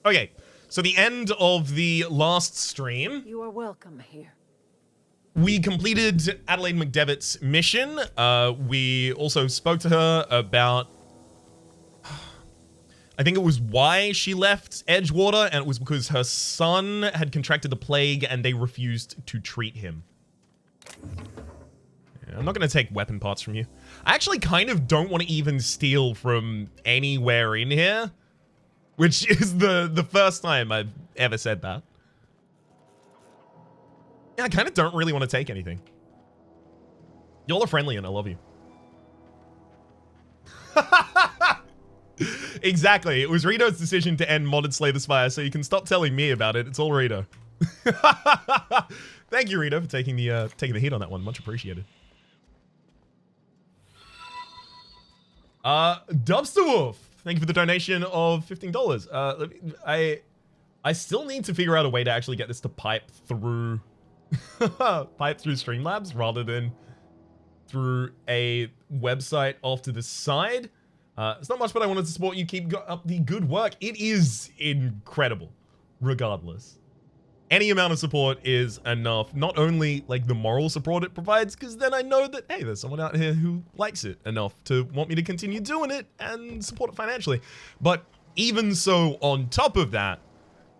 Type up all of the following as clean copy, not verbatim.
Okay, so the end of the last stream, You are welcome here. we completed Adelaide McDevitt's mission. We also spoke to her about, I think it was why she left Edgewater, and it was because her son had contracted the plague and they refused to treat him. Yeah, I'm not going to take weapon parts from you. I actually kind of don't want to even steal from anywhere in here, which is the first time I've ever said that. Yeah, I kind of don't really want to take anything. Y'all are friendly and I love you. Exactly. It was Rito's decision to end Modded Slay the Spire, so you can stop telling me about it. It's all Rito. Thank you, Rito, for taking the hit on that one. Much appreciated. Dubster Wolf, thank you for the donation of $15. I still need to figure out a way to actually get this to pipe through Streamlabs rather than through a website off to the side. It's not much, but I wanted to support you. Keep up the good work. It is incredible, regardless. Any amount of support is enough. Not only like the moral support it provides, because then I know that, hey, there's someone out here who likes it enough to want me to continue doing it and support it financially. But even so, on top of that,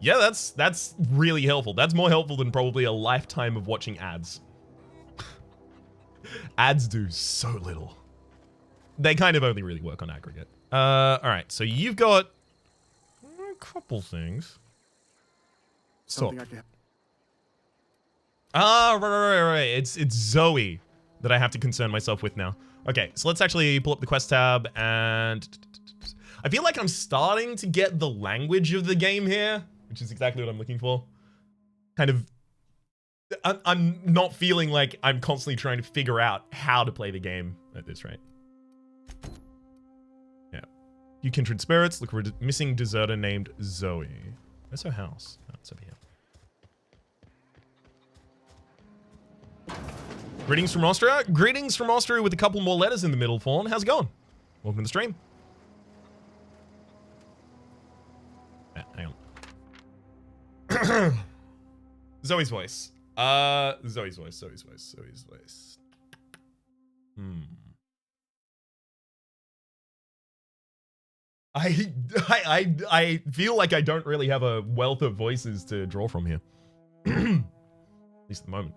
yeah, that's really helpful. That's more helpful than probably a lifetime of watching ads. Ads do so little. They kind of only really work on aggregate. All right, so you've got a couple things. So, right. It's Zoe that I have to concern myself with now. Okay, so let's actually pull up the quest tab, and I feel like I'm starting to get the language of the game here, which is exactly what I'm looking for. Kind of, I'm not feeling like I'm constantly trying to figure out how to play the game at this rate. Yeah. You kindred spirits, look for a missing deserter named Zoe. Where's her house? Oh, it's over here. Greetings from Austria. Greetings from Austria with a couple more letters in the middle, Fawn. How's it going? Welcome to the stream. Hang on. Zoe's voice. Zoe's voice. I feel like I don't really have a wealth of voices to draw from here. At least at the moment.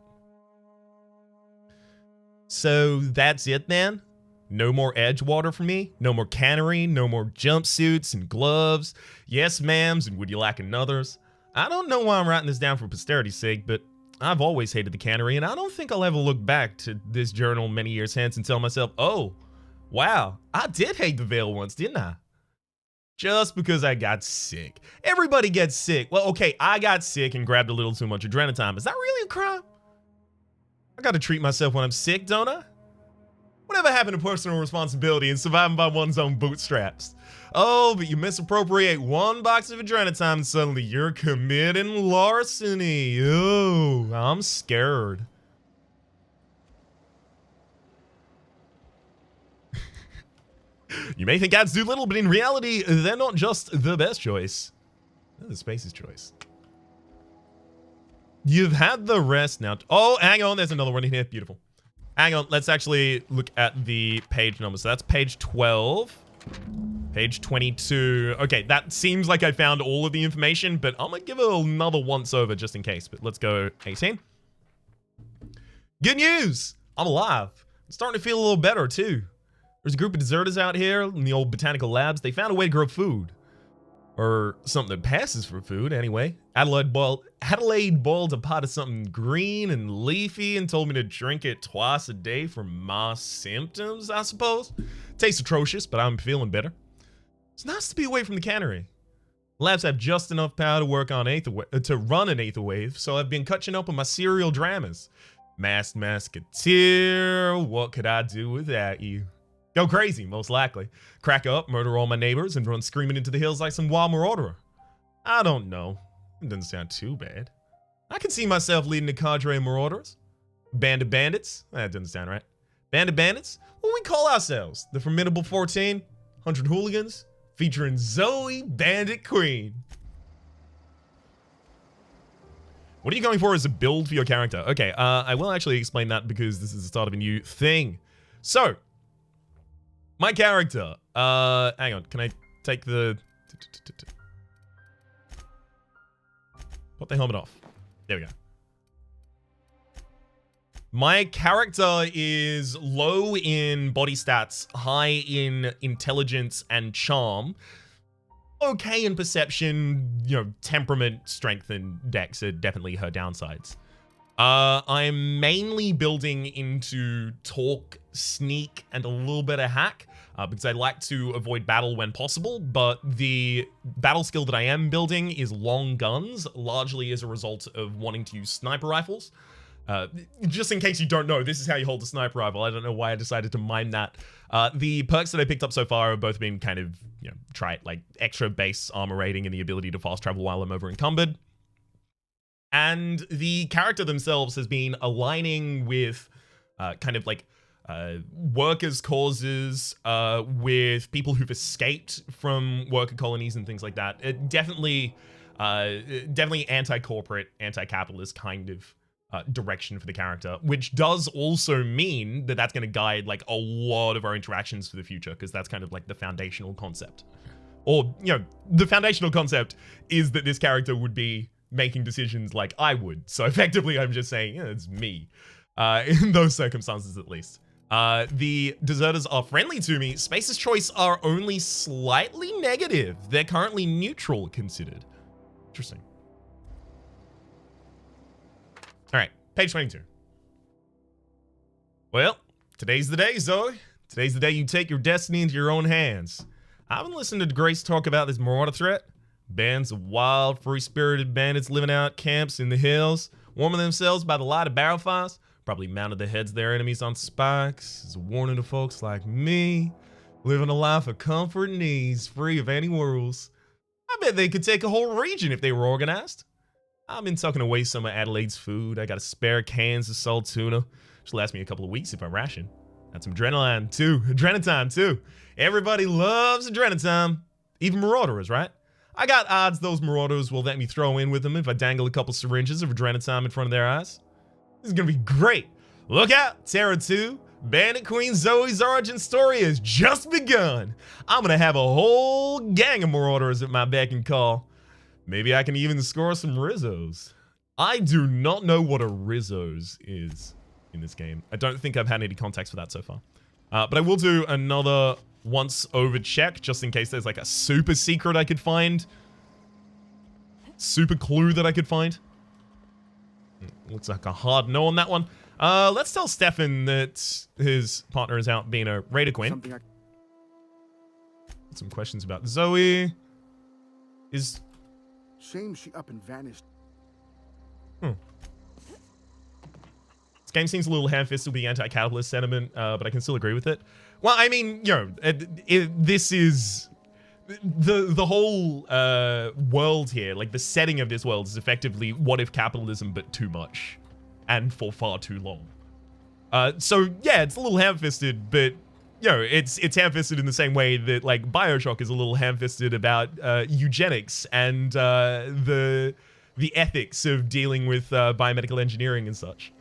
So that's it then? No more Edgewater for me? No more cannery? No more jumpsuits and gloves? Yes, ma'ams, and would you like another's? I don't know why I'm writing this down for posterity's sake, but I've always hated the cannery, and I don't think I'll ever look back to this journal many years hence and tell myself, oh, wow, I did hate the Veil once, didn't I? Just because I got sick. Everybody gets sick. Well, okay, I got sick and grabbed a little too much adrenochrome. Is that really a crime? I gotta treat myself when I'm sick, don't I? Whatever happened to personal responsibility and surviving by one's own bootstraps? Oh, but you misappropriate one box of adrenochrome and suddenly you're committing larceny. Oh, I'm scared. You may think ads do little, but in reality, they're not just the best choice. They're the Space's choice. You've had the rest now. Oh, hang on. There's another one in here. Beautiful. Hang on. Let's actually look at the page number. So that's page 12. Page 22. Okay, that seems like I found all of the information, but I'm going to give it another once over just in case. But let's go 18. Good news! I'm alive. I'm starting to feel a little better, too. There's a group of deserters out here in the old botanical labs. They found a way to grow food. Or something that passes for food, anyway. Adelaide boiled a pot of something green and leafy and told me to drink it twice a day for my symptoms, I suppose. Tastes atrocious, but I'm feeling better. It's nice to be away from the cannery. Labs have just enough power to work on to run an Aether Wave, so I've been catching up on my serial dramas. Masked Masketeer, what could I do without you? Go crazy, most likely. Crack up, murder all my neighbors, and run screaming into the hills like some wild marauder. I don't know. It doesn't sound too bad. I can see myself leading a cadre of marauders. Band of bandits? That doesn't sound right. Band of bandits? What we call ourselves? The Formidable 14? 100 Hooligans? Featuring Zoe, Bandit Queen. What are you going for as a build for your character? Okay, I will actually explain that because this is the start of a new thing. So, my character, hang on, can I take the... Put the helmet off. There we go. My character is low in body stats, high in intelligence and charm. Okay in perception, you know, temperament, strength, and dex are definitely her downsides. I'm mainly building into talk, sneak, and a little bit of hack, because I like to avoid battle when possible, but the battle skill that I am building is long guns, largely as a result of wanting to use sniper rifles. Just in case you don't know, this is how you hold a sniper rifle. I don't know why I decided to mime that. The perks that I picked up so far have both been kind of, you know, like extra base armor rating and the ability to fast travel while I'm over encumbered. And the character themselves has been aligning with kind of like workers' causes, with people who've escaped from worker colonies and things like that. It definitely anti-corporate, anti-capitalist kind of direction for the character, which does also mean that that's going to guide like a lot of our interactions for the future, because that's kind of like the foundational concept. Or, you know, the foundational concept is that this character would be making decisions like I would. So effectively, I'm just saying, yeah, it's me, in those circumstances at least. The deserters are friendly to me. Space's choice are only slightly negative. They're currently neutral considered. Interesting. All right, page 22. Well, today's the day, Zoe. Today's the day you take your destiny into your own hands. I've been listening to Grace talk about this marauder threat. Bands of wild, free-spirited bandits living out camps in the hills, warming themselves by the light of barrel fires, probably mounted the heads of their enemies on spikes as a warning to folks like me, living a life of comfort and ease, free of any worries. I bet they could take a whole region if they were organized. I've been tucking away some of Adelaide's food. I got a spare cans of salt tuna. Should last me a couple of weeks if I ration. Got some adrenaline too. Adrenatime too. Everybody loves adrenatime. Even marauders, right? I got odds those marauders will let me throw in with them if I dangle a couple syringes of adrenatime in front of their eyes. This is gonna be great. Look out, Terra 2. Bandit Queen Zoe's origin story has just begun. I'm gonna have a whole gang of marauders at my beck and call. Maybe I can even score some Rizzos. I do not know what a Rizzo's is in this game. I don't think I've had any context for that so far. But I will do another once over check just in case there's like a super secret I could find. Super clue that I could find. Looks like a hard no on that one. Let's tell Stefan that his partner is out being a raider queen. Some questions about Zoe. Shame she up and vanished. This game seems a little ham-fisted with the anti-capitalist sentiment, but I can still agree with it. Well, I mean, you know, this is the whole world here. Like the setting of this world is effectively what if capitalism, but too much, and for far too long. So yeah, it's a little ham-fisted, but you know, it's ham-fisted in the same way that like BioShock is a little ham-fisted about eugenics and the ethics of dealing with biomedical engineering and such.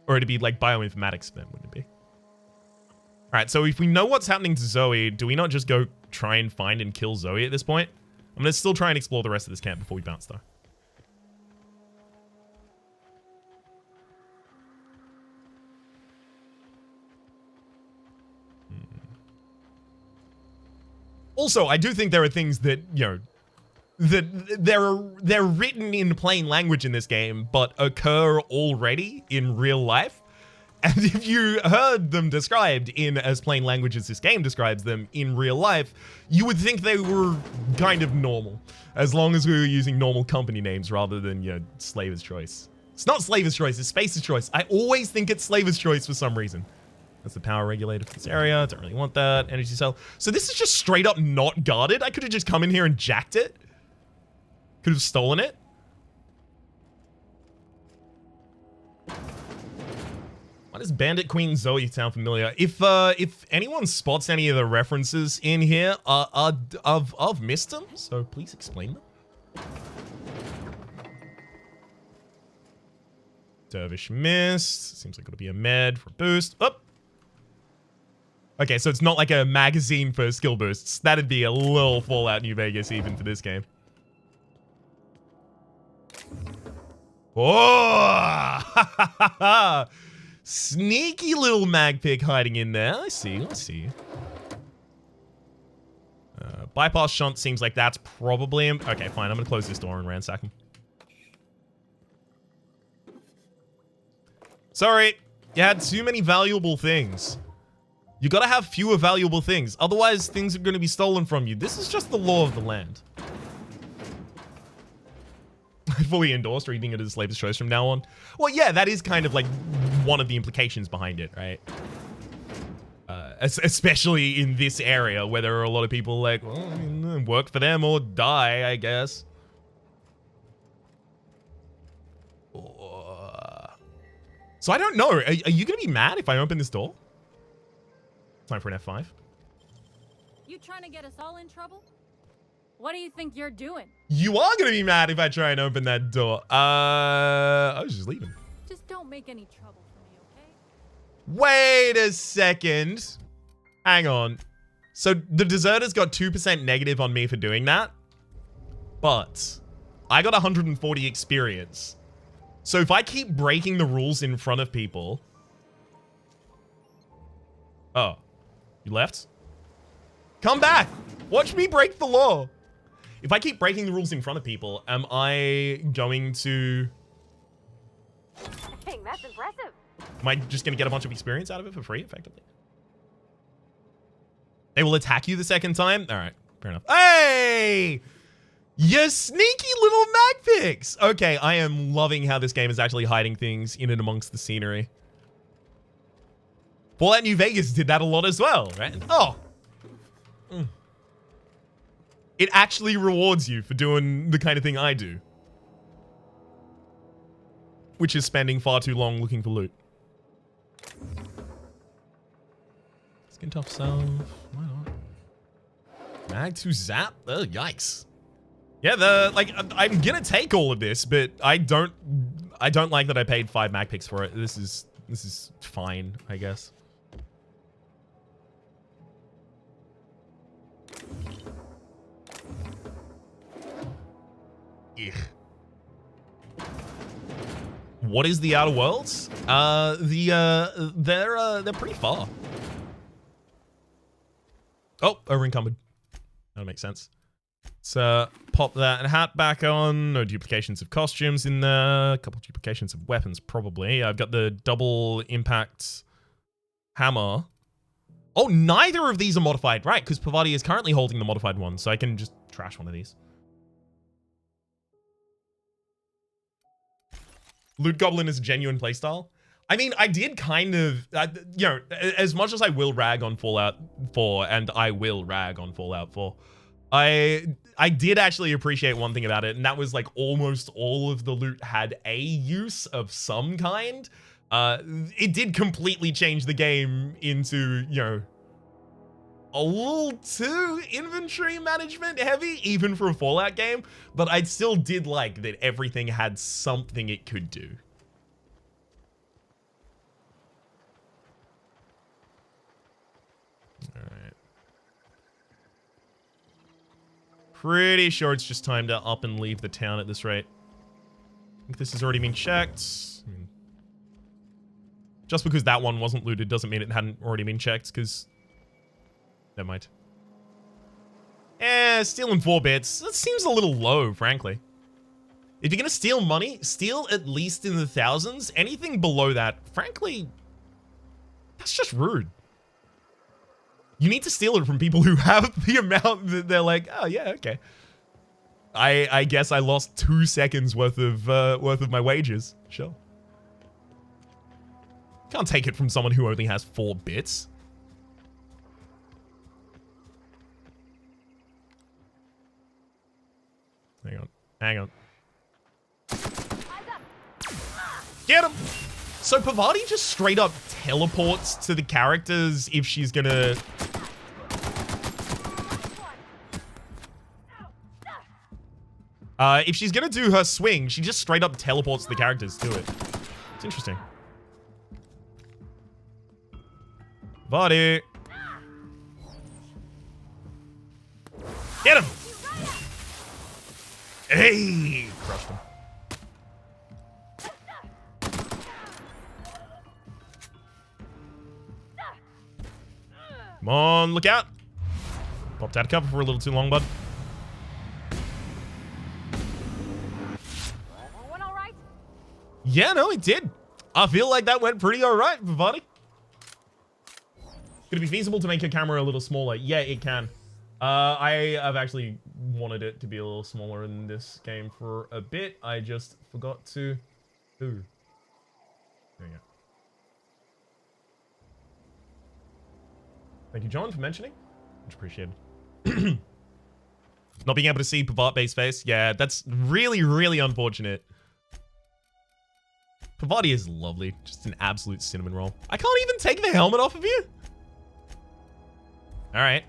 Or it'd be like bioinformatics then, wouldn't it be? All right, so if we know what's happening to Zoe, do we not just go try and find and kill Zoe at this point? I'm gonna still try and explore the rest of this camp before we bounce though. Also, I do think there are things that, you know, that they're written in plain language in this game, but occur already in real life. And if you heard them described in as plain language as this game describes them in real life, you would think they were kind of normal, as long as we were using normal company names rather than, you know, Slaver's Choice. It's not Slaver's Choice, it's Space's Choice. I always think it's Slaver's Choice for some reason. That's the power regulator for this area. Don't really want that. Energy cell. So this is just straight up not guarded. I could have just come in here and jacked it. Could have stolen it. Why does Bandit Queen Zoe sound familiar? If anyone spots any of the references in here, I've missed them, so please explain them. Dervish missed. Seems like it'll be a med for a boost. Up. Okay, so it's not like a magazine for skill boosts. That'd be a little Fallout New Vegas even for this game. Oh! Sneaky little mag pick hiding in there. I see. Bypass shunt seems like that's probably him. Okay, fine. I'm going to close this door and ransack him. Sorry. You had too many valuable things. You gotta have fewer valuable things. Otherwise, things are gonna be stolen from you. This is just the law of the land. I fully endorse reading it as Slave's Choice from now on. Well, yeah, that is kind of like one of the implications behind it, right? Especially in this area where there are a lot of people like, well, I mean, work for them or die, I guess. So I don't know. Are you gonna be mad if I open this door? Time for an F5. You trying to get us all in trouble? What do you think you're doing? You are gonna be mad if I try and open that door. I was just leaving. Just don't make any trouble for me, okay? Wait a second. Hang on. So the deserters got 2% negative on me for doing that. But I got 140 experience. So if I keep breaking the rules in front of people... Oh. You left? Come back! Watch me break the law! If I keep breaking the rules in front of people, am I going to... Dang, that's impressive. Am I just going to get a bunch of experience out of it for free, effectively? They will attack you the second time? Alright, fair enough. Hey! You sneaky little mag picks! Okay, I am loving how this game is actually hiding things in and amongst the scenery. Fallout New Vegas did that a lot as well, right? Oh. It actually rewards you for doing the kind of thing I do. Which is spending far too long looking for loot. Skin tough self. Why not? Mag to zap? Oh, yikes. Yeah, I'm gonna take all of this, but I don't like that I paid 5 mag picks for it. This is fine, I guess. Ugh. What is the Outer Worlds? They're pretty far. Oh, over encumbered. That makes sense. So pop that hat back on. No duplications of costumes in there. A couple duplications of weapons, probably. I've got the double impact hammer. Oh, neither of these are modified, right? Because Pavati is currently holding the modified one, so I can just trash one of these. Loot Goblin is a genuine playstyle. I mean, I did kind of, you know, as much as I will rag on Fallout 4, and I will rag on Fallout 4, I did actually appreciate one thing about it, and that was like almost all of the loot had a use of some kind. It did completely change the game into, you know, a little too inventory management heavy, even for a Fallout game, but I still did like that everything had something it could do. Alright. Pretty sure it's just time to up and leave the town at this rate. I think this has already been checked. Just because that one wasn't looted doesn't mean it hadn't already been checked, because... Never mind. Stealing 4 bits. That seems a little low, frankly. If you're gonna steal money, steal at least in the thousands. Anything below that, frankly, that's just rude. You need to steal it from people who have the amount that they're like, oh yeah, okay. I guess I lost 2 seconds worth of my wages. Sure. Can't take it from someone who only has 4 bits. Hang on. Get him! So Pavati just straight up teleports to the characters if she's gonna... if she's gonna do her swing, she just straight up teleports the characters to it. It's interesting. VOD. Get him! Hey! Crushed him. Come on, look out! Popped out of cover for a little too long, bud. Went all right? Yeah, no, it did. I feel like that went pretty alright, VOD. Could it be feasible to make your camera a little smaller? Yeah, it can. I have actually wanted it to be a little smaller in this game for a bit. I just forgot to... Ooh. There you go. Thank you, John, for mentioning. Much appreciated. Not being able to see Pavard-based face. Yeah, that's really, really unfortunate. Pavard is lovely. Just an absolute cinnamon roll. I can't even take the helmet off of you? Alright.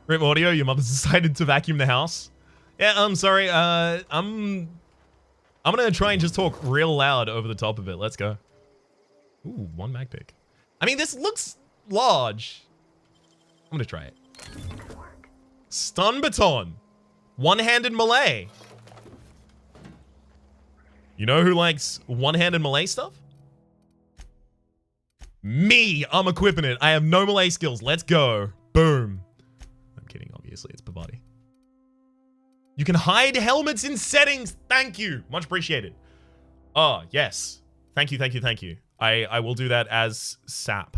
Rip audio, your mother's decided to vacuum the house. Yeah, I'm sorry. I'm gonna try and just talk real loud over the top of it. Let's go. Ooh, one mag pick. I mean, this looks large. I'm gonna try it. Stun baton. One-handed melee. You know who likes one-handed melee stuff? Me. I'm equipping it. I have no melee skills. Let's go. Boom. I'm kidding, obviously. It's Pavard. You can hide helmets in settings. Thank you. Much appreciated. Oh, yes. Thank you, thank you, thank you. I will do that as SAP.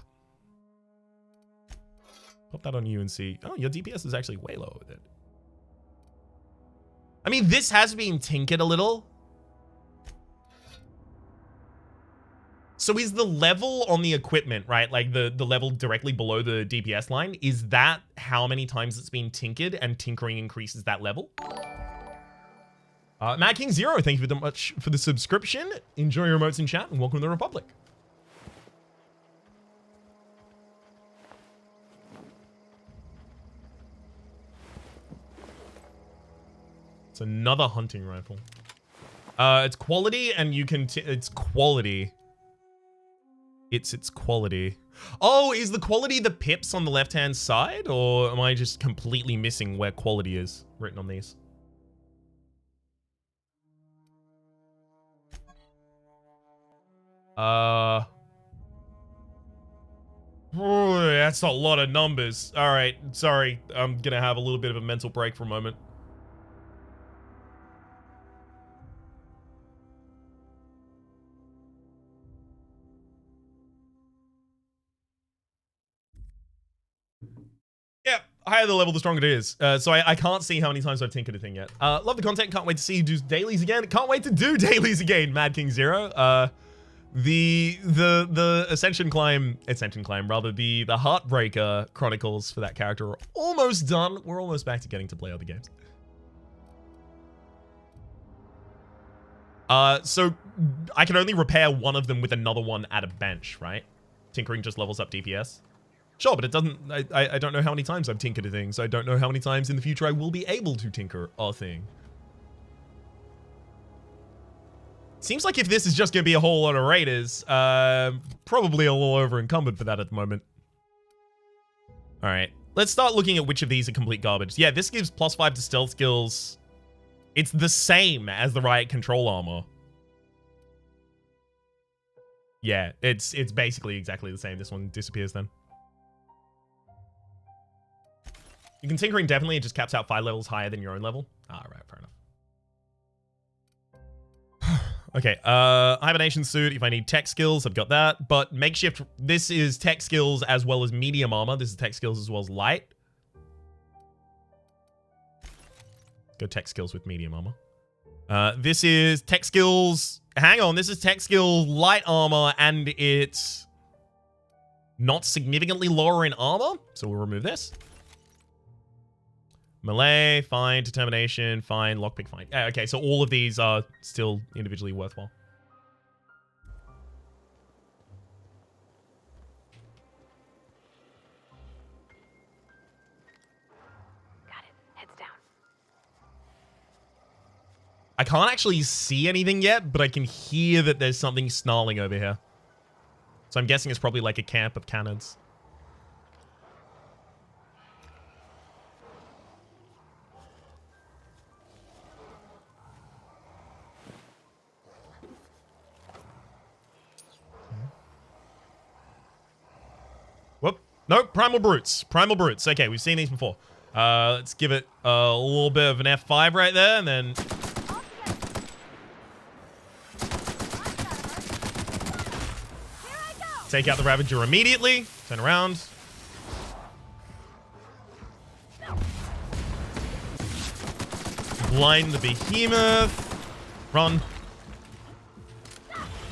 Pop that on you and see. Oh, your DPS is actually way lower with it. I mean, this has been tinkered a little. So is the level on the equipment, right? Like the level directly below the DPS line, is that how many times it's been tinkered and tinkering increases that level? Mad King Zero, thank you very much for the subscription. Enjoy your emotes in chat and welcome to the Republic. It's another hunting rifle. It's quality and you can, it's quality. It's quality. Oh, is the quality the pips on the left-hand side? Or am I just completely missing where quality is written on these? That's a lot of numbers. All right, sorry. I'm gonna have a little bit of a mental break for a moment. Yeah, higher the level, the stronger it is. So I can't see how many times I've tinkered a thing yet. Love the content. Can't wait to see you do dailies again. Can't wait to do dailies again, Mad King Zero. The Ascension climb, rather, the Heartbreaker Chronicles for that character are almost done. We're almost back to getting to play other games. So I can only repair one of them with another one at a bench, right? Tinkering just levels up DPS. Sure, but it doesn't, I don't know how many times I've tinkered a thing, so I don't know how many times in the future I will be able to tinker a thing. Seems like if this is just going to be a whole lot of raiders, probably a little over encumbered for that at the moment. All right, let's start looking at which of these are complete garbage. Yeah, this gives +5 to stealth skills. It's the same as the riot control armor. Yeah, it's basically exactly the same. This one disappears then. You can tinker indefinitely, it just caps out 5 levels higher than your own level. Ah, right, fair enough. Okay, hibernation suit, if I need tech skills, I've got that. But makeshift, this is tech skills as well as medium armor. This is tech skills as well as light. Go tech skills with medium armor. This is tech skills, hang on, this is tech skills light armor and it's not significantly lower in armor. So we'll remove this. Melee, fine. Determination, fine. Lockpick, fine. Yeah, okay, so all of these are still individually worthwhile. Got it. Heads down. I can't actually see anything yet, but I can hear that there's something snarling over here. So I'm guessing it's probably like a camp of cannons. Whoop. Nope, Primal Brutes. Primal Brutes. Okay, we've seen these before. Let's give it a little bit of an F5 right there, and then... take out the Ravager immediately. Turn around. Blind the Behemoth. Run.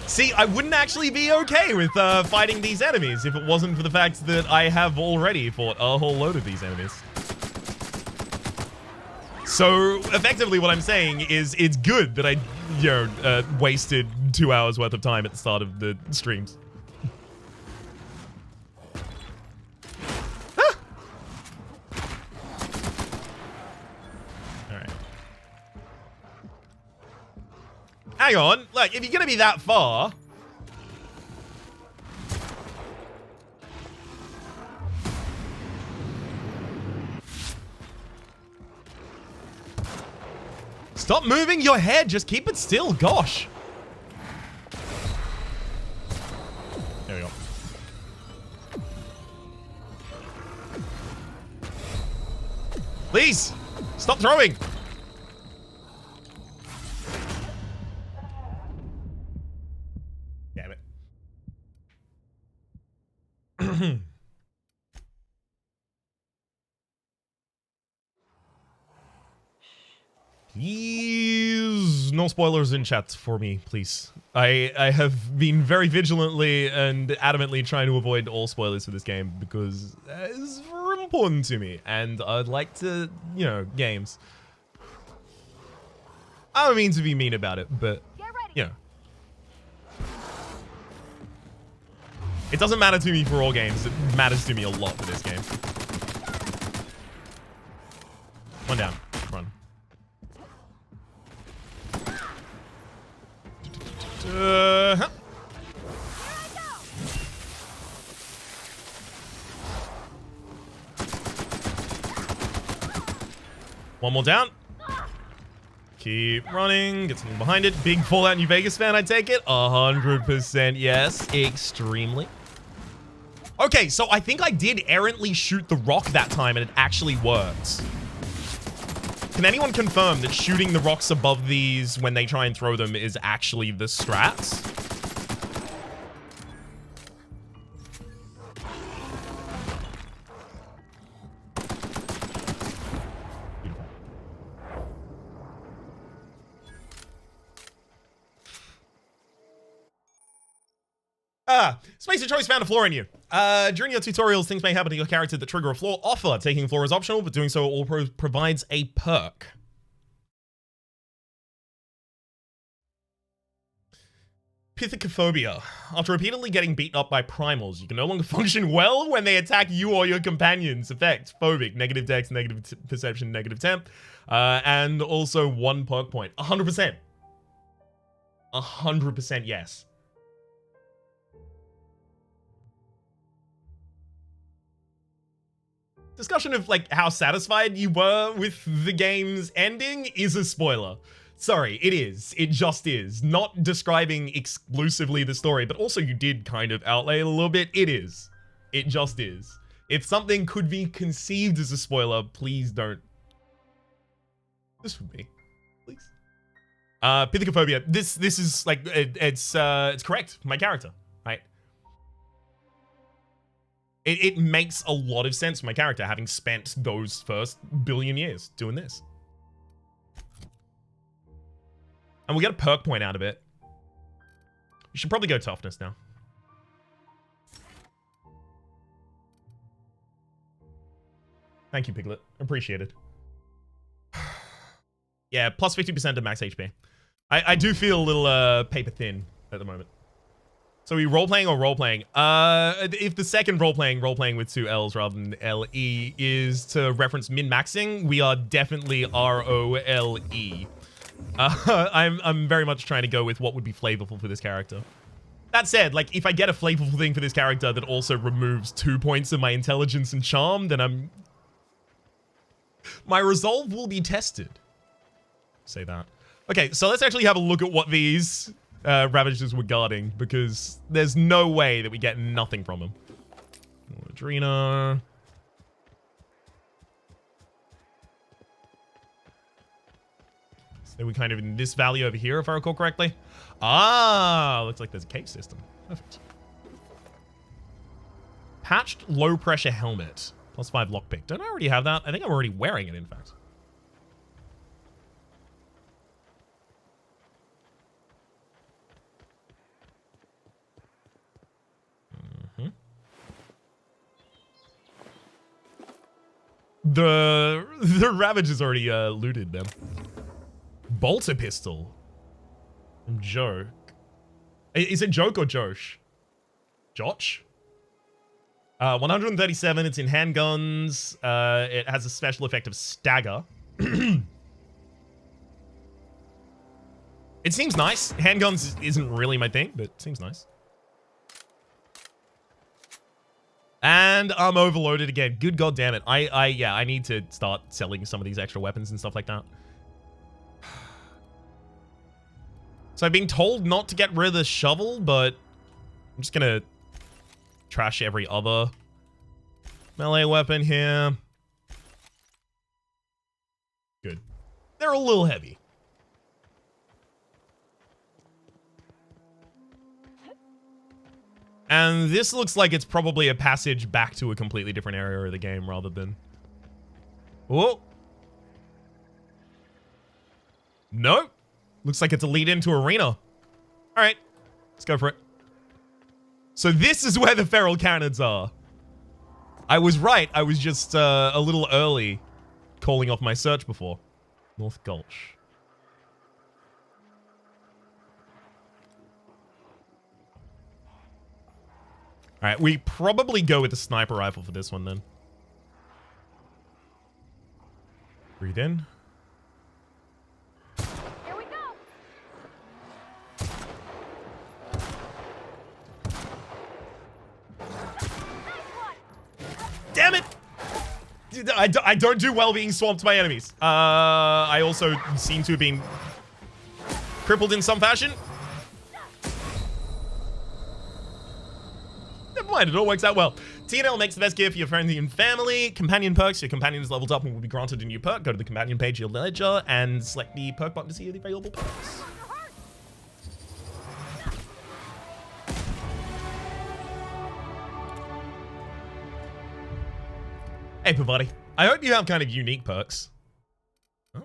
See, I wouldn't actually be okay with fighting these enemies if it wasn't for the fact that I have already fought a whole load of these enemies. So, effectively what I'm saying is it's good that I, wasted 2 hours worth of time at the start of the streams. Hang on, like, if you're gonna be that far... stop moving your head, just keep it still, gosh. There we go. Please, stop throwing. Damn it. Please, no spoilers in chat for me, please. I have been very vigilantly and adamantly trying to avoid all spoilers for this game because it's very important to me, and I'd like to, games. I don't mean to be mean about it, but, it doesn't matter to me for all games. It matters to me a lot for this game. One down. Run. Huh. One more down. Keep running. Get something behind it. Big Fallout New Vegas fan, I take it? 100% yes. Extremely. Okay, so I think I did errantly shoot the rock that time and it actually worked. Can anyone confirm that shooting the rocks above these when they try and throw them is actually the strats? Space of choice found a flaw in you. During your tutorials, things may happen to your character that trigger a flaw offer. Taking a flaw is optional, but doing so all provides a perk. Pithecophobia. After repeatedly getting beaten up by primals, you can no longer function well when they attack you or your companions. Effect: phobic, negative dex, negative perception, negative temp, and also 1 perk point. 100%. 100% yes. Discussion of like how satisfied you were with the game's ending is a spoiler. Sorry, it is. It just is. Not describing exclusively the story, but also you did kind of outlay it a little bit. It is. It just is. If something could be conceived as a spoiler, please don't. This would be. Please. Pithecophobia. This is like it's correct. My character, right? It makes a lot of sense for my character, having spent those first billion years doing this. And we get a perk point out of it. You should probably go toughness now. Thank you, Piglet. Appreciated. Yeah, plus 50% to max HP. I do feel a little paper thin at the moment. So are we role-playing or role-playing? If the second role-playing with 2 L's rather than L-E is to reference min-maxing, we are definitely R-O-L-E. I'm very much trying to go with what would be flavorful for this character. That said, like, if I get a flavorful thing for this character that also removes 2 points of my intelligence and charm, then my resolve will be tested. Say that. Okay, so let's actually have a look at what these Ravagers were guarding, because there's no way that we get nothing from them. Adrena. So we're kind of in this valley over here, if I recall correctly. Ah, looks like there's a cave system. Perfect. Patched low pressure helmet. +5 lockpick. Don't I already have that? I think I'm already wearing it, in fact. The Ravager's already looted them. Bolter pistol. Joke. Is it Joke or Josh? Josh? 137. It's in handguns. It has a special effect of stagger. It seems nice. Handguns isn't really my thing, but it seems nice. And I'm overloaded again. Good god damn it. I need to start selling some of these extra weapons and stuff like that. So I've been told not to get rid of the shovel, but I'm just gonna trash every other melee weapon here. Good. They're a little heavy. And this looks like it's probably a passage back to a completely different area of the game rather than... Oh! Nope. Looks like it's a lead into arena. Alright. Let's go for it. So this is where the feral cannons are. I was right. I was just a little early calling off my search before. North Gulch. Alright, we probably go with the sniper rifle for this one then. Breathe in. Here we go. Damn it! I don't do well being swamped by enemies. I also seem to have been crippled in some fashion. Never mind, it all works out well. TNL makes the best gear for your friends and family. Companion perks. Your companion is leveled up and will be granted a new perk. Go to the companion page of your ledger and select the perk button to see the available perks. Hey, Pavati. I hope you have kind of unique perks. Oh.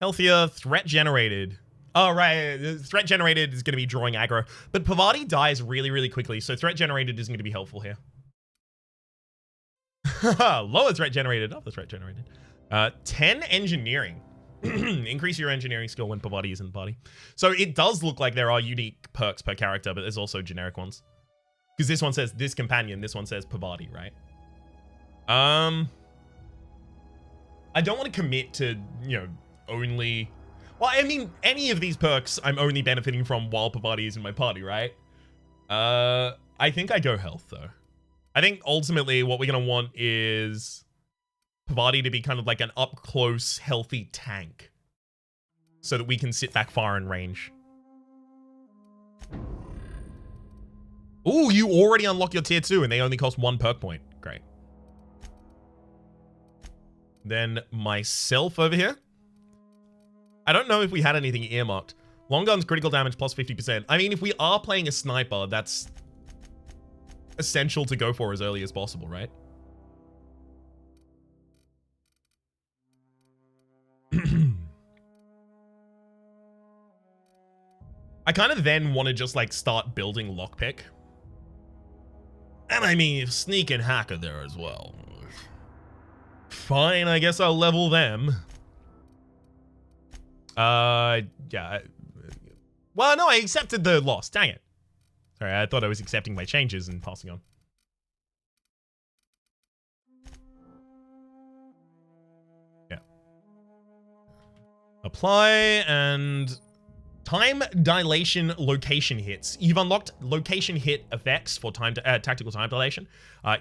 Healthier, threat generated. Oh, right. Threat generated is going to be drawing aggro. But Pavati dies really, really quickly, so threat generated isn't going to be helpful here. Lower threat generated. Upper threat generated. 10 engineering. Increase your engineering skill when Pavati is in the party. So it does look like there are unique perks per character, but there's also generic ones. Because this one says this companion, this one says Pavati, right? I don't want to commit to, you know, only... Well, I mean, any of these perks I'm only benefiting from while Pavati is in my party, right? I think I go health, though. I think ultimately what we're going to want is Pavati to be kind of like an up-close, healthy tank. So that we can sit back far in range. Ooh, you already unlock your tier 2 and they only cost 1 perk point. Great. Then myself over here. I don't know if we had anything earmarked. Long guns, critical damage plus 50%. I mean, if we are playing a sniper, that's essential to go for as early as possible, right? I kind of then want to just like start building lockpick. And I mean, sneak and hack are there as well. Fine, I guess I'll level them. Yeah. Well, no, I accepted the loss. Dang it. Sorry, I thought I was accepting my changes and passing on. Yeah. Apply and time dilation location hits. You've unlocked location hit effects for tactical time dilation.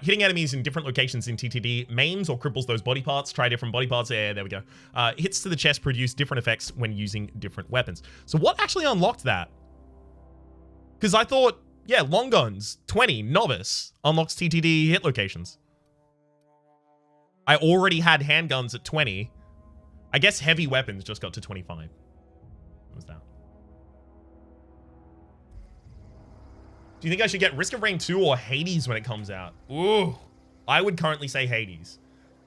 Hitting enemies in different locations in TTD maims or cripples those body parts. Try different body parts. Yeah, there we go. Hits to the chest produce different effects when using different weapons. So what actually unlocked that? Because I thought, yeah, long guns, 20, novice, unlocks TTD hit locations. I already had handguns at 20. I guess heavy weapons just got to 25. What was that? Do you think I should get Risk of Rain 2 or Hades when it comes out? Ooh, I would currently say Hades.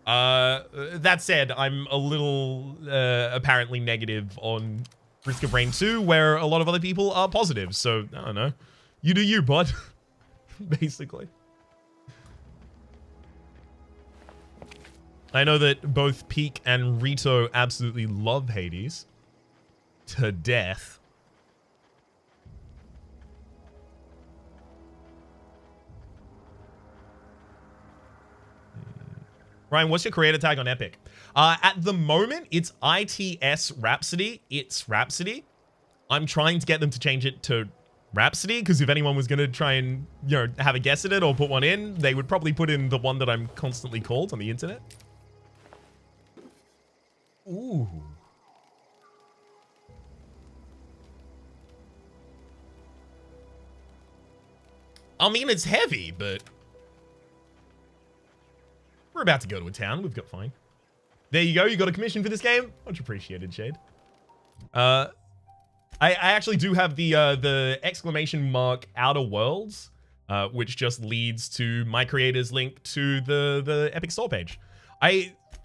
That said, I'm a little apparently negative on Risk of Rain 2, where a lot of other people are positive. So, I don't know. You do you, bud. Basically. I know that both Peak and Rito absolutely love Hades to death. Ryan, what's your creator tag on Epic? At the moment, it's ITS Rhapsody. It's Rhapsody. I'm trying to get them to change it to Rhapsody, because if anyone was going to try and, you know, have a guess at it or put one in, they would probably put in the one that I'm constantly called on the internet. Ooh. I mean, it's heavy, but we're about to go to a town. We've got fine. There you go. You got a commission for this game. Much appreciated, Shade. I actually do have the exclamation mark Outer Worlds, which just leads to my creator's link to the Epic Store page.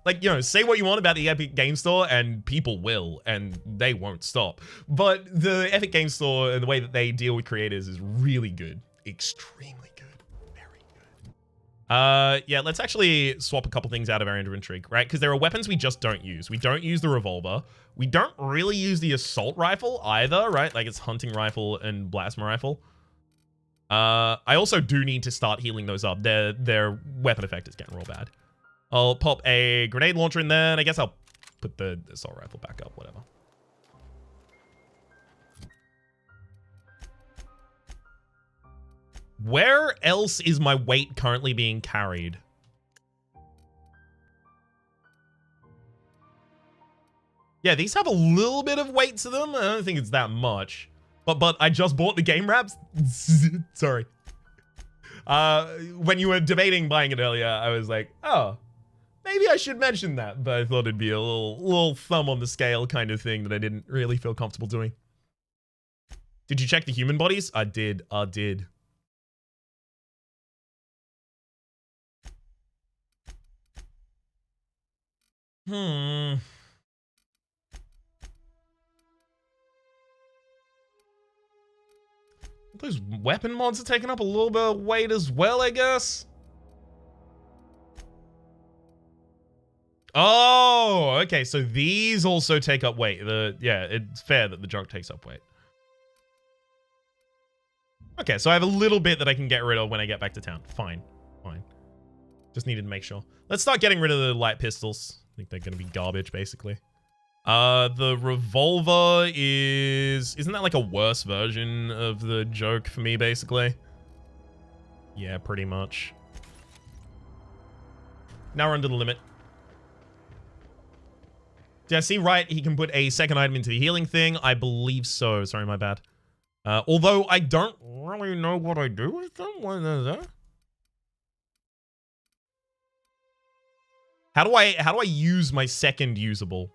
Like, you know, say what you want about the Epic Game Store, and people will, and they won't stop. But the Epic Game Store and the way that they deal with creators is really good. Extremely good. Very good. Yeah, let's actually swap a couple things out of our inventory, right? Because there are weapons we just don't use. We don't use the revolver. We don't really use the assault rifle either, right? Like, it's hunting rifle and plasma rifle. I also do need to start healing those up. Their weapon effect is getting real bad. I'll pop a grenade launcher in there, and I guess I'll put the assault rifle back up, whatever. Where else is my weight currently being carried? Yeah, these have a little bit of weight to them. I don't think it's that much. But I just bought the game wraps. Sorry. When you were debating buying it earlier, I was like, oh, maybe I should mention that, but I thought it'd be a little thumb on the scale kind of thing that I didn't really feel comfortable doing. Did you check the human bodies? I did. Those weapon mods are taking up a little bit of weight as well, I guess. Oh, okay. So these also take up weight. Yeah, it's fair that the junk takes up weight. Okay, so I have a little bit that I can get rid of when I get back to town. Fine. Just needed to make sure. Let's start getting rid of the light pistols. I think they're going to be garbage, basically. The revolver isn't that like a worse version of the joke for me, basically? Yeah, pretty much. Now we're under the limit. Did I see right? He can put a second item into the healing thing. I believe so. Sorry, my bad. Although I don't really know what I do with them. What is that? How do I use my second usable?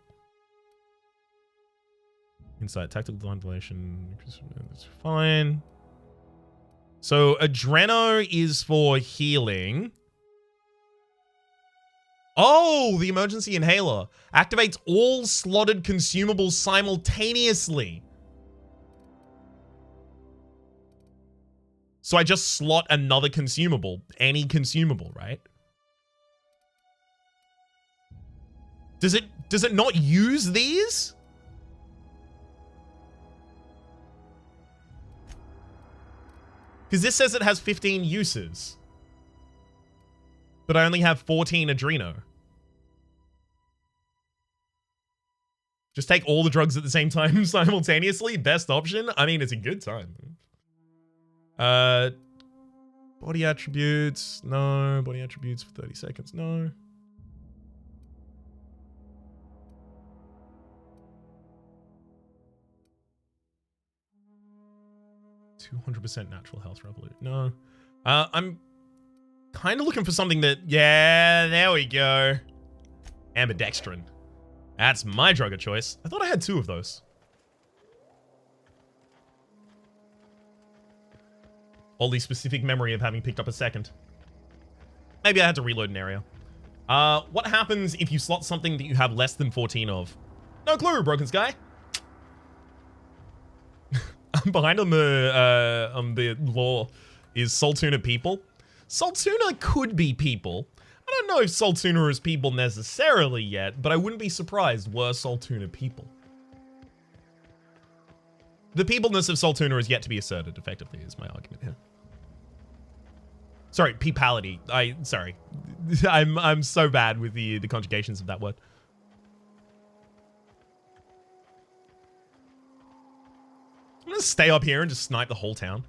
Insight, tactical ventilation. That's fine. So Adreno is for healing. Oh, the emergency inhaler activates all slotted consumables simultaneously. So I just slot another consumable, any consumable, right? Does it not use these? Because this says it has 15 uses. But I only have 14 Adreno. Just take all the drugs at the same time simultaneously. Best option. I mean, it's a good time. Body attributes. No. Body attributes for 30 seconds. No. %200 natural health revolution. No. I'm kind of looking for something that... Yeah, there we go. Ambidextrin. That's my drug of choice. I thought I had 2 of those. Oddly specific memory of having picked up a second. Maybe I had to reload an area. What happens if you slot something that you have less than 14 of? No clue, Broken Sky. I'm behind on the lore. Is Saltuna people? Saltuna could be people. I don't know if Saltuna is people necessarily yet, but I wouldn't be surprised were Saltuna people. The peopleness of Saltuna is yet to be asserted, effectively, is my argument here. Sorry, peepality. Sorry. I'm so bad with the conjugations of that word. I'm gonna stay up here and just snipe the whole town.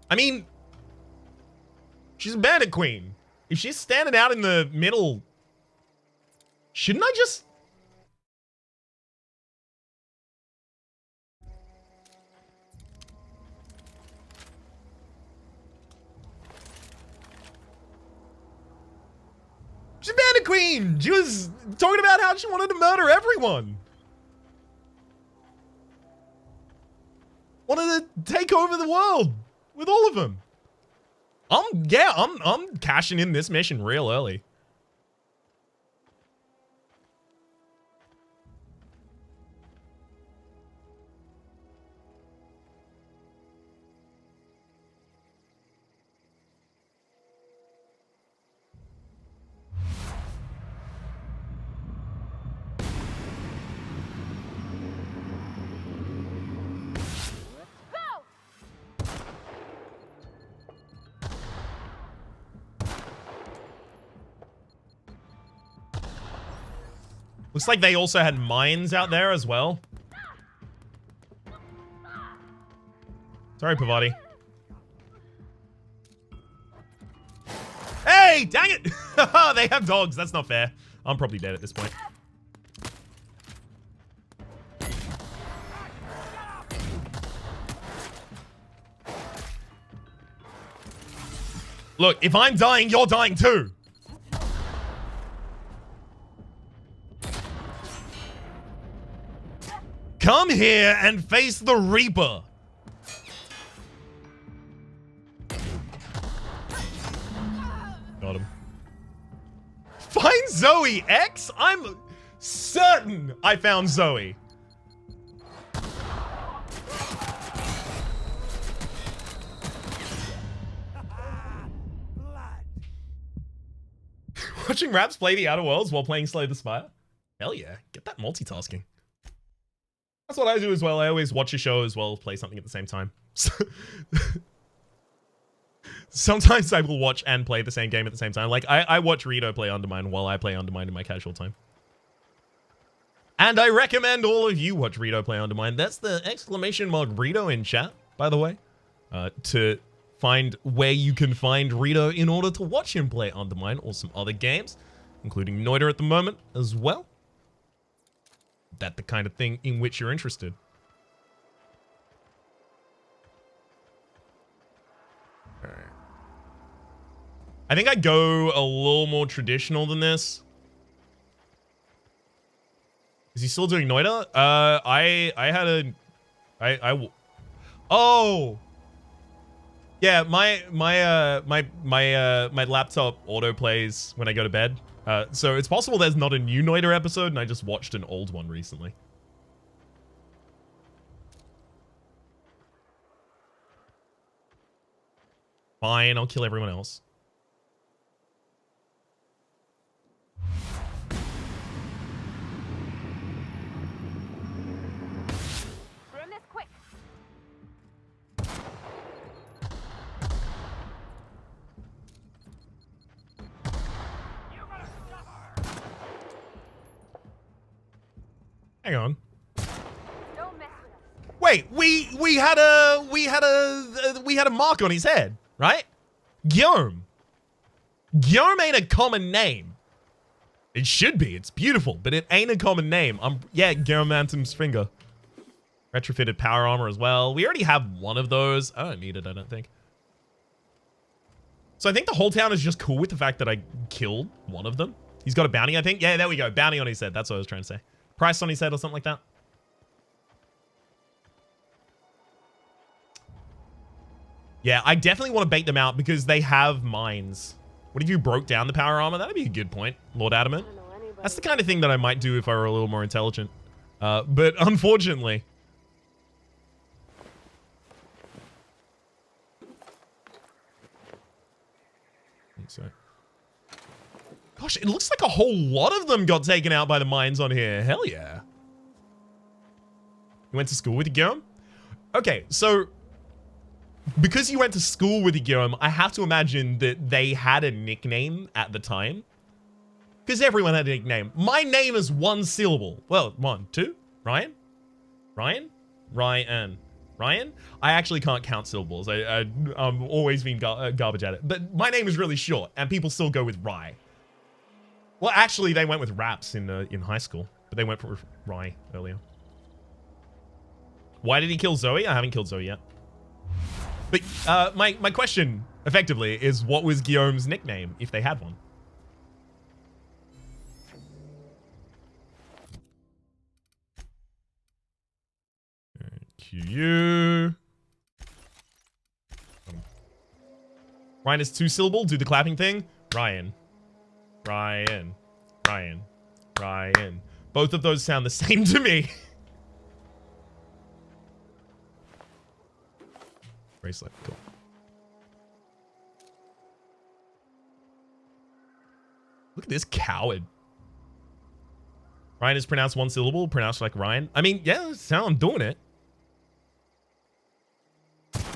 I mean, she's a bandit queen. If she's standing out in the middle, shouldn't I just... She's a bandit queen. She was talking about how she wanted to murder everyone. Wanted to take over the world with all of them. I'm cashing in this mission real early. Looks like they also had mines out there as well. Sorry, Pavati. Hey, dang it! They have dogs. That's not fair. I'm probably dead at this point. Look, if I'm dying, you're dying too. Come here and face the Reaper. Got him. Find Zoe, X? I'm certain I found Zoe. Watching Raps play the Outer Worlds while playing Slay the Spire? Hell yeah, get that multitasking. That's what I do as well. I always watch a show as well, play something at the same time. Sometimes I will watch and play the same game at the same time. Like, I watch Rito play Undermine while I play Undermine in my casual time. And I recommend all of you watch Rito play Undermine. That's the exclamation mark Rito in chat, by the way. To find where you can find Rito in order to watch him play Undermine or some other games, including Noida at the moment as well. That the kind of thing in which you're interested. All right. I think I go a little more traditional than this. Is he still doing Noida? Oh. Yeah, my laptop auto plays when I go to bed. So it's possible there's not a new Noida episode and I just watched an old one recently. Fine, I'll kill everyone else. Burn this quick. Hang on. Don't mess with us. Wait, we had a mark on his head, right? Guillaume. Guillaume ain't a common name. It should be. It's beautiful, but it ain't a common name. Yeah, Guillaume Antum's finger. Retrofitted power armor as well. We already have one of those. I don't need it, I don't think. So I think the whole town is just cool with the fact that I killed one of them. He's got a bounty, I think. Yeah, there we go. Bounty on his head. That's what I was trying to say. Price on his head or something like that. Yeah, I definitely want to bait them out because they have mines. What if you broke down the power armor? That'd be a good point, Lord Adamant. That's the kind of thing that I might do if I were a little more intelligent. But unfortunately... So. Gosh, it looks like a whole lot of them got taken out by the mines on here. Hell yeah. You went to school with Guillaume? Okay, so... Because you went to school with Guillaume, I have to imagine that they had a nickname at the time. Because everyone had a nickname. My name is one syllable. Well, 1, 2. Ryan? Ryan? Ryan. Ryan? I actually can't count syllables. I'm always been garbage at it. But my name is really short, and people still go with Rye. Well, actually, they went with Raps in high school. But they went for Rye earlier. Why did he kill Zoe? I haven't killed Zoe yet. But my question, effectively, is what was Guillaume's nickname, if they had one? QU. Ryan is 2 syllable. Do the clapping thing. Ryan. Ryan. Ryan. Ryan. Both of those sound the same to me. Bracelet. Cool. Look at this coward. Ryan is pronounced 1 syllable, pronounced like Ryan. I mean, yeah, that's how I'm doing it. Stand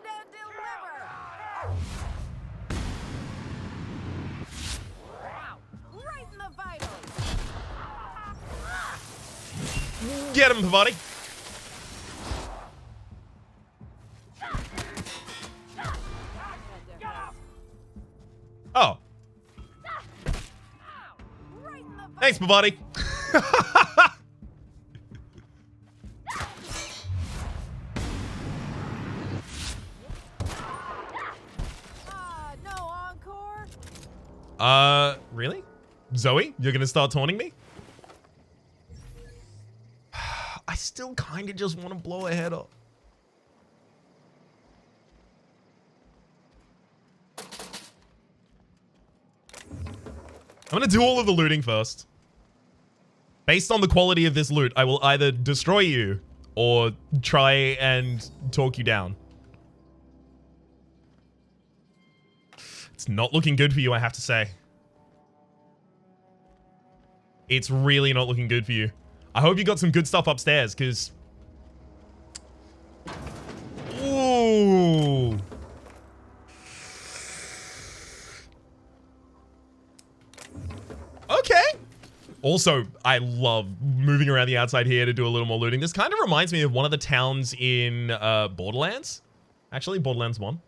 and deliver. Right in the vitals. Get him, Pavati. Oh. Thanks, Pavati. No encore. Really? Zoe, you're gonna start taunting me? I still kind of just want to blow her head off. I'm gonna do all of the looting first. Based on the quality of this loot, I will either destroy you or try and talk you down. It's not looking good for you, I have to say. It's really not looking good for you. I hope you got some good stuff upstairs, because... Ooh. Okay. Also, I love moving around the outside here to do a little more looting. This kind of reminds me of one of the towns in Borderlands. Actually, Borderlands 1.